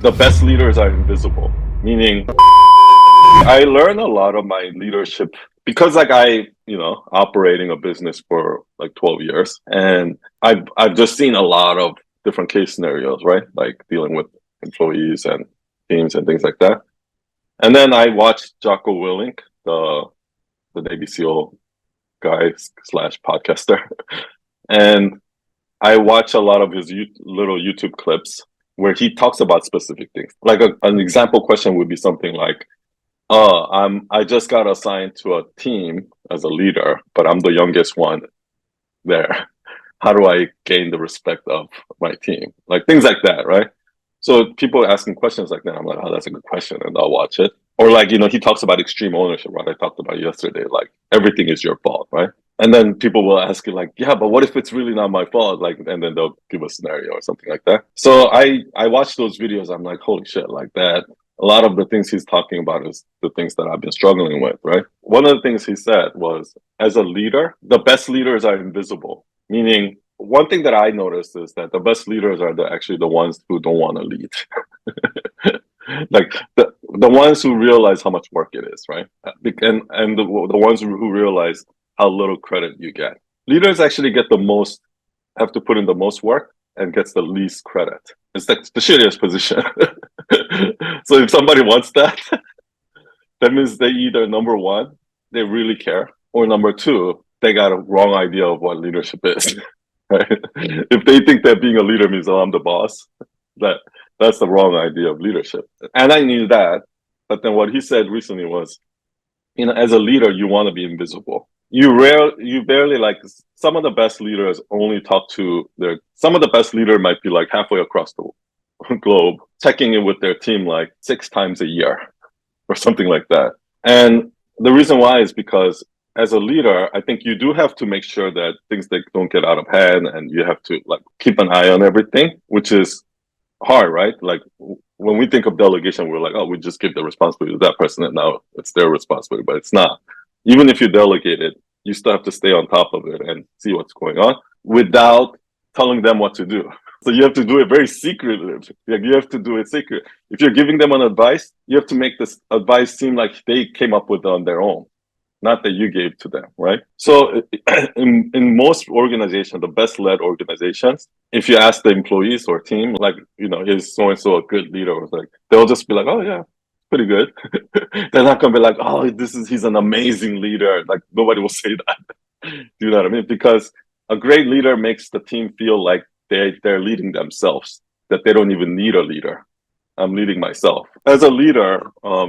the best leaders are invisible, meaning I learn a lot of my leadership because operating a business for like 12 years, and I've just seen a lot of different case scenarios, right? Like dealing with employees and teams and things like that. And then I watched Jocko Willink, the Navy SEAL guy slash podcaster, and I watch a lot of his little YouTube clips where he talks about specific things. Like an example question would be something like, "Oh, I just got assigned to a team as a leader, but I'm the youngest one there. How do I gain the respect of my team?" Like things like that, right? So people asking questions like that, I'm like, "Oh, that's a good question," and I'll watch it. Or like, he talks about extreme ownership, right? I talked about yesterday, like everything is your fault, right? And then people will ask you like, "Yeah, but what if it's really not my fault?" Like, and then they'll give a scenario or something like that. So I watch those videos. I'm like, holy shit, like that. A lot of the things he's talking about is the things that I've been struggling with, right? One of the things he said was, as a leader, the best leaders are invisible. Meaning, one thing that I noticed is that the best leaders are actually the ones who don't want to lead. Like the ones who realize how much work it is, right? And the ones who realize how little credit you get. Leaders actually have to put in the most work and gets the least credit. It's like the shittiest position. So if somebody wants that, that means they either number one, they really care, or number two, they got a wrong idea of what leadership is. Right? If they think that being a leader means, oh, I'm the boss, that's the wrong idea of leadership. And I knew that, but then what he said recently was, as a leader, you want to be invisible. You barely, like, some of the best leaders only talk to some of the best leader might be like halfway across the globe, checking in with their team like 6 times a year or something like that. And the reason why is because as a leader, I think you do have to make sure that things that don't get out of hand, and you have to like keep an eye on everything, which is hard, right? Like when we think of delegation, we're like, oh, we just give the responsibility to that person and now it's their responsibility, but it's not. Even if you delegate it, you still have to stay on top of it and see what's going on without telling them what to do. So you have to do it very secretly. Like you have to do it secret. If you're giving them an advice, you have to make this advice seem like they came up with it on their own, not that you gave to them, right? So in most organizations, the best led organizations, if you ask the employees or team, like, is so and so a good leader? Or like, they'll just be like, oh yeah, pretty good. They're not gonna be like, oh, he's an amazing leader. Like nobody will say that. Do you know what I mean? Because a great leader makes the team feel like they're leading themselves, that they don't even need a leader. I'm leading myself. As a leader,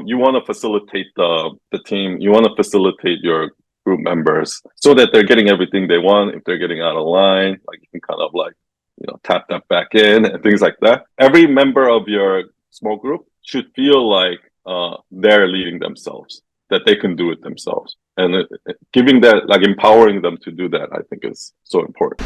you want to facilitate the team. You want to facilitate your group members so that they're getting everything they want. If they're getting out of line, like you can kind of like, tap that back in and things like that. Every member of your small group should feel like they're leading themselves, that they can do it themselves. And giving that, like empowering them to do that, I think is so important.